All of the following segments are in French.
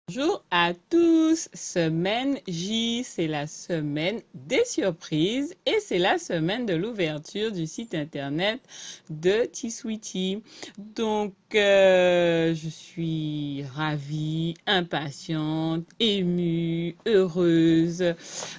Bonjour à tous, semaine J, c'est la semaine des surprises et c'est la semaine de l'ouverture du site internet de T-Sweetie. Donc, je suis ravie, impatiente, émue, heureuse,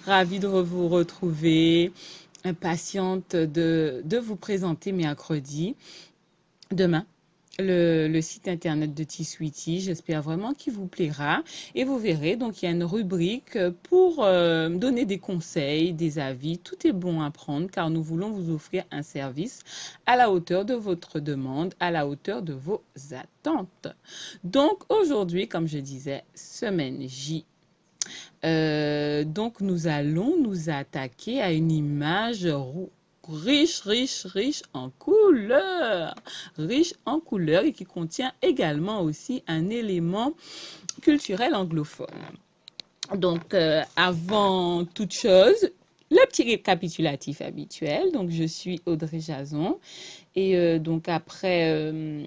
ravie de vous retrouver, impatiente de vous présenter mercredi, demain le site internet de T-Sweetie. J'espère vraiment qu'il vous plaira. Et vous verrez, donc il y a une rubrique pour donner des conseils, des avis. Tout est bon à prendre car nous voulons vous offrir un service à la hauteur de votre demande, à la hauteur de vos attentes. Donc aujourd'hui, comme je disais, semaine J. Donc nous allons nous attaquer à une image riche en couleurs, riche en couleurs et qui contient également aussi un élément culturel anglophone. Donc, avant toute chose, le petit récapitulatif habituel. Donc, je suis Audrey Jason et donc après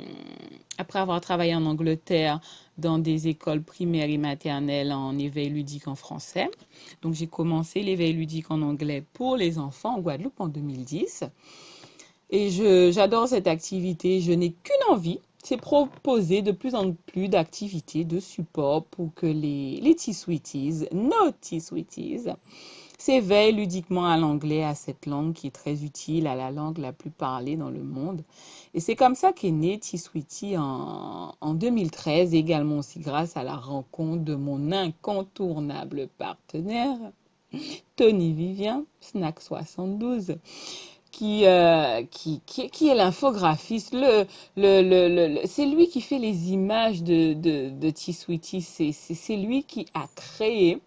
avoir travaillé en Angleterre dans des écoles primaires et maternelles en éveil ludique en français. Donc, j'ai commencé l'éveil ludique en anglais pour les enfants en Guadeloupe en 2010. Et j'adore cette activité. Je n'ai qu'une envie, c'est proposer de plus en plus d'activités, de support pour que les T-Sweeties, nos T-Sweeties, s'éveillent ludiquement à l'anglais, à cette langue qui est très utile, à la langue la plus parlée dans le monde. Et c'est comme ça qu'est né T-Sweetie en 2013, également aussi grâce à la rencontre de mon incontournable partenaire, Tony Vivien, Snack 72 qui est l'infographiste. C'est lui qui fait les images de T-Sweetie. C'est lui qui a créé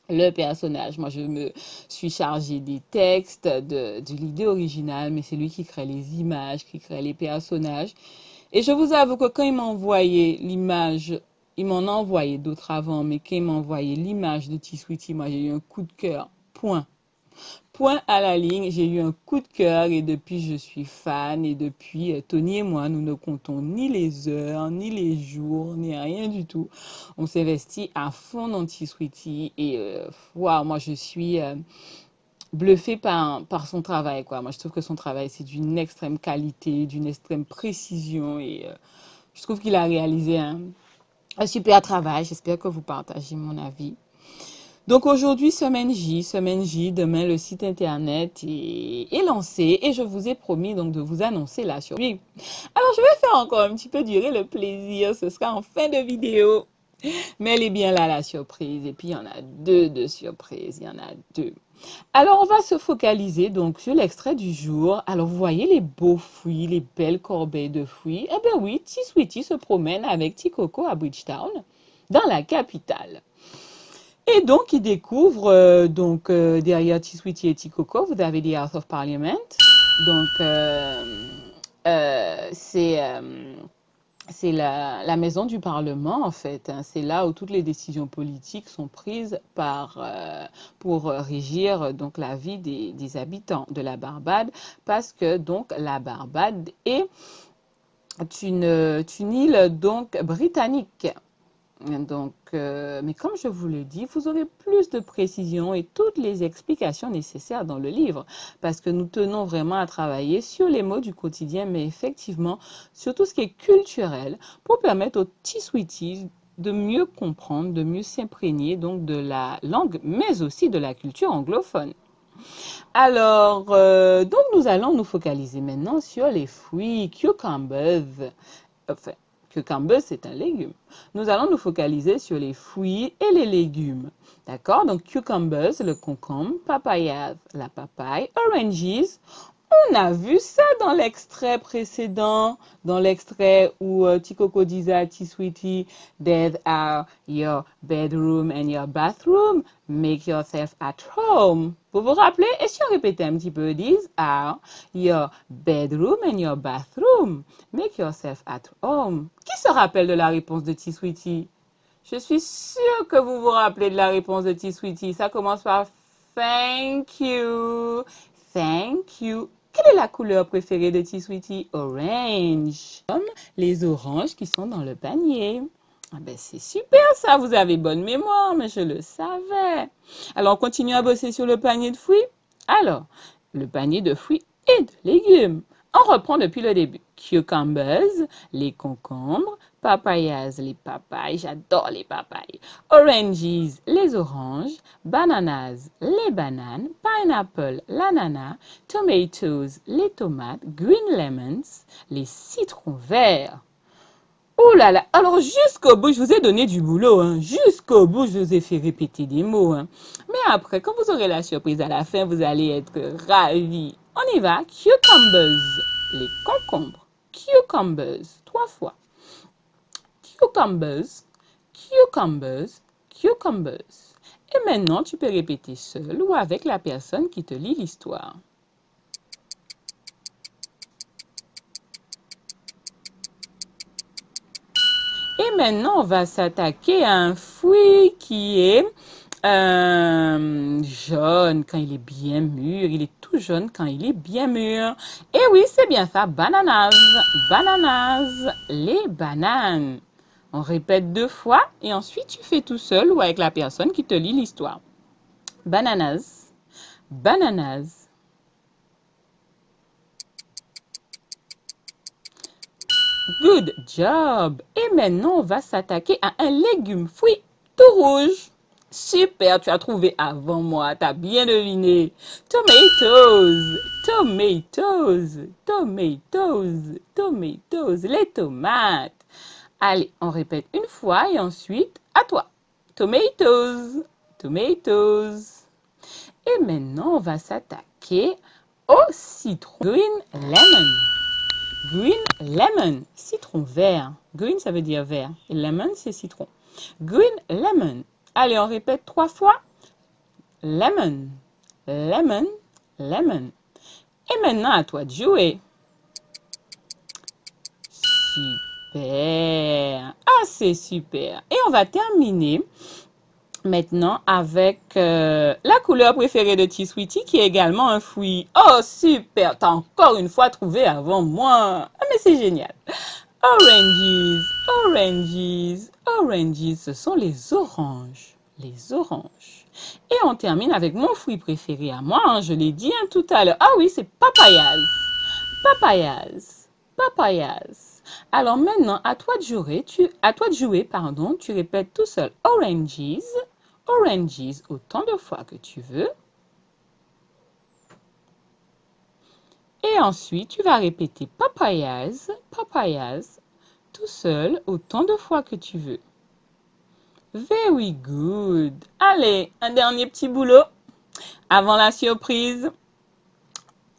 le personnage. Moi, je me suis chargée des textes, de l'idée originale, mais c'est lui qui crée les images, qui crée les personnages. Et je vous avoue que quand il m'a envoyé l'image, il m'en a envoyé d'autres avant, mais quand il m'a envoyé l'image de T-Sweetie, moi, j'ai eu un coup de cœur. Point. Point à la ligne, j'ai eu un coup de cœur et depuis je suis fan et depuis Tony et moi, nous ne comptons ni les heures, ni les jours, ni rien du tout. On s'investit à fond dans T-Sweetie et waouh, moi je suis bluffée par son travail, quoi. Moi je trouve que son travail c'est d'une extrême qualité, d'une extrême précision et je trouve qu'il a réalisé un super travail. J'espère que vous partagez mon avis. Donc aujourd'hui, semaine J, demain le site internet est lancé et je vous ai promis donc de vous annoncer la surprise. Alors je vais faire encore un petit peu durer le plaisir, ce sera en fin de vidéo. Mais elle est bien là la surprise et puis il y en a deux de surprises, il y en a deux. Alors on va se focaliser donc sur l'extrait du jour. Alors vous voyez les beaux fruits, les belles corbeilles de fruits. Eh bien oui, T-Sweetie se promène avec T-Coco à Bridgetown, dans la capitale. Et donc, il découvre, derrière T-Sweetie et T-Coco, vous avez the House of Parliament. Donc, c'est la maison du Parlement, en fait. Hein. C'est là où toutes les décisions politiques sont prises pour régir donc, la vie des habitants de la Barbade, parce que donc la Barbade est une île donc britannique. Donc, mais comme je vous le dis, vous aurez plus de précisions et toutes les explications nécessaires dans le livre, parce que nous tenons vraiment à travailler sur les mots du quotidien, mais effectivement sur tout ce qui est culturel, pour permettre aux T-Sweeties de mieux comprendre, de mieux s'imprégner donc de la langue, mais aussi de la culture anglophone. Alors, donc nous allons nous focaliser maintenant sur les fruits cucumbers. Enfin, cucumber, c'est un légume. Nous allons nous focaliser sur les fruits et les légumes. D'accord? Donc, cucumbers, le concombre, papayas, la papaye, oranges. On a vu ça dans l'extrait précédent, dans l'extrait où T-Coco disait à T-Sweetie, "There are your bedroom and your bathroom. Make yourself at home." Vous vous rappelez? Et si on répétait un petit peu, these are your bedroom and your bathroom. Make yourself at home. Qui se rappelle de la réponse de T-Sweetie? Je suis sûre que vous vous rappelez de la réponse de T-Sweetie. Ça commence par thank you. Thank you. Quelle est la couleur préférée de T-Sweetie? Orange. Comme les oranges qui sont dans le panier. Ah ben c'est super ça, vous avez bonne mémoire, mais je le savais. Alors, on continue à bosser sur le panier de fruits. Alors, le panier de fruits et de légumes. On reprend depuis le début. Cucumbers, les concombres. Papayas, les papayes. J'adore les papayes. Oranges, les oranges. Bananas, les bananes. Pineapple, l'ananas. Tomatoes, les tomates. Green lemons, les citrons verts. Oh là là, alors jusqu'au bout, je vous ai donné du boulot, hein. Jusqu'au bout, je vous ai fait répéter des mots, hein. Mais après, quand vous aurez la surprise à la fin, vous allez être ravis. On y va. Cucumbers, les concombres. Cucumbers, 3 fois. Cucumbers, cucumbers, cucumbers. Et maintenant, tu peux répéter seul ou avec la personne qui te lit l'histoire. Et maintenant, on va s'attaquer à un fruit qui est jaune quand il est bien mûr. Il est tout jaune quand il est bien mûr. Et oui, c'est bien ça. Bananas. Bananas. Les bananes. On répète 2 fois et ensuite tu fais tout seul ou avec la personne qui te lit l'histoire. Bananas. Bananas. Good job! Et maintenant, on va s'attaquer à un légume fruit tout rouge. Super, tu as trouvé avant moi, tu as bien deviné. Tomatoes, tomatoes, tomatoes, tomatoes, les tomates. Allez, on répète 1 fois et ensuite, à toi. Tomatoes, tomatoes. Et maintenant, on va s'attaquer au citron. Green lemon. Green lemon, citron vert. Green, ça veut dire vert. Et lemon, c'est citron. Green lemon. Allez, on répète 3 fois. Lemon, lemon, lemon. Et maintenant, à toi de jouer. Super. Ah, c'est super. Et on va terminer maintenant avec la couleur préférée de Tea Sweetie qui est également un fruit. Oh, super. T'as encore une fois trouvé avant moi. Ah, mais c'est génial. Oranges, oranges, oranges, ce sont les oranges. Les oranges. Et on termine avec mon fruit préféré à moi, hein, je l'ai dit tout à l'heure. Ah oui, c'est papayas. Papayas. Papayas. Alors maintenant, à toi de jouer, pardon, tu répètes tout seul oranges, oranges autant de fois que tu veux. Et ensuite, tu vas répéter papayas, papayas, tout seul autant de fois que tu veux. Very good. Allez, un dernier petit boulot avant la surprise.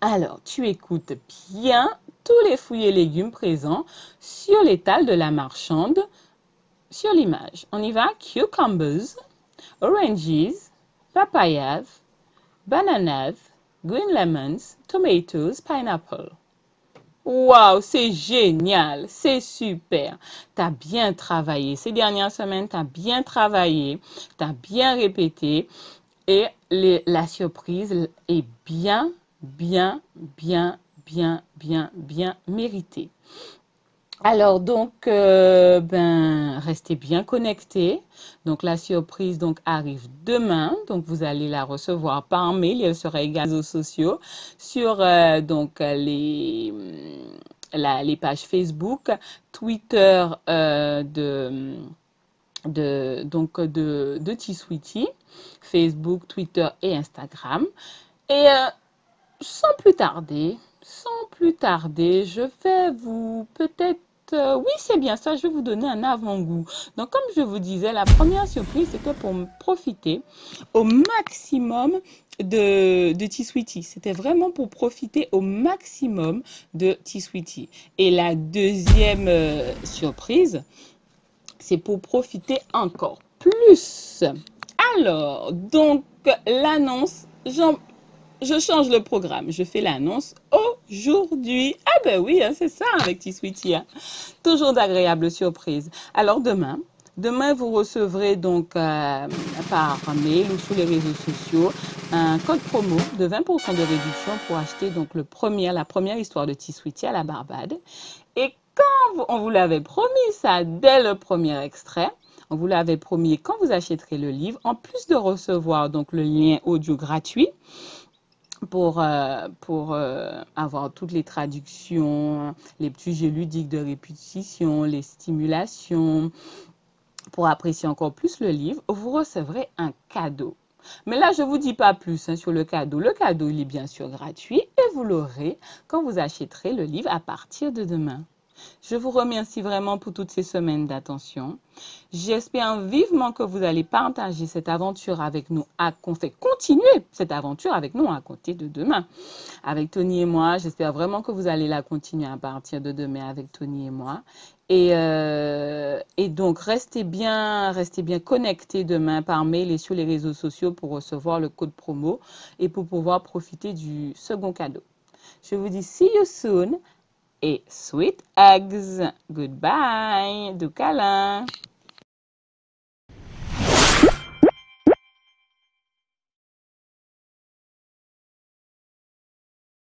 Alors, tu écoutes bien tous les fruits et légumes présents sur l'étal de la marchande sur l'image. On y va. Cucumbers, oranges, papayas, bananas, green lemons, tomatoes, pineapple. Waouh, c'est génial, c'est super. Tu as bien travaillé. Ces dernières semaines, tu as bien travaillé, tu as bien répété et la surprise est bien, bien, bien, bien, bien, bien méritée. Alors donc, restez bien connectés. Donc la surprise arrive demain. Donc vous allez la recevoir par mail. Elle sera également sur les réseaux sociaux, sur les pages Facebook, Twitter de Tea Sweetie, Facebook, Twitter et Instagram. Et sans plus tarder, je vais vous peut-être oui, c'est bien ça, je vais vous donner un avant-goût. Donc, comme je vous disais, la première surprise, c'était pour profiter au maximum de Tea Sweetie. C'était vraiment pour profiter au maximum de Tea Sweetie. Et la deuxième surprise, c'est pour profiter encore plus. Alors, donc, l'annonce, je change le programme. Je fais l'annonce aujourd'hui. Ah ben oui, hein, c'est ça avec Tea Sweetie. Hein. Toujours d'agréables surprises. Alors demain, vous recevrez donc par mail ou sur les réseaux sociaux un code promo de 20% de réduction pour acheter donc la première histoire de Tea Sweetie à la Barbade. Et On vous l'avait promis ça dès le premier extrait. On vous l'avait promis quand vous achèterez le livre, en plus de recevoir donc le lien audio gratuit pour avoir toutes les traductions, les petits jeux ludiques de répétition, les stimulations. Pour apprécier encore plus le livre, vous recevrez un cadeau. Mais là, je ne vous dis pas plus hein, sur le cadeau. Le cadeau, il est bien sûr gratuit et vous l'aurez quand vous achèterez le livre à partir de demain. Je vous remercie vraiment pour toutes ces semaines d'attention. J'espère vivement que vous allez partager cette aventure avec nous, qu'on fait continuer cette aventure avec nous à compter de demain. Avec Tony et moi, j'espère vraiment que vous allez la continuer à partir de demain avec Tony et moi. Et donc, restez bien connectés demain par mail et sur les réseaux sociaux pour recevoir le code promo et pour pouvoir profiter du second cadeau. Je vous dis see you soon et sweet eggs. Goodbye. De câlin.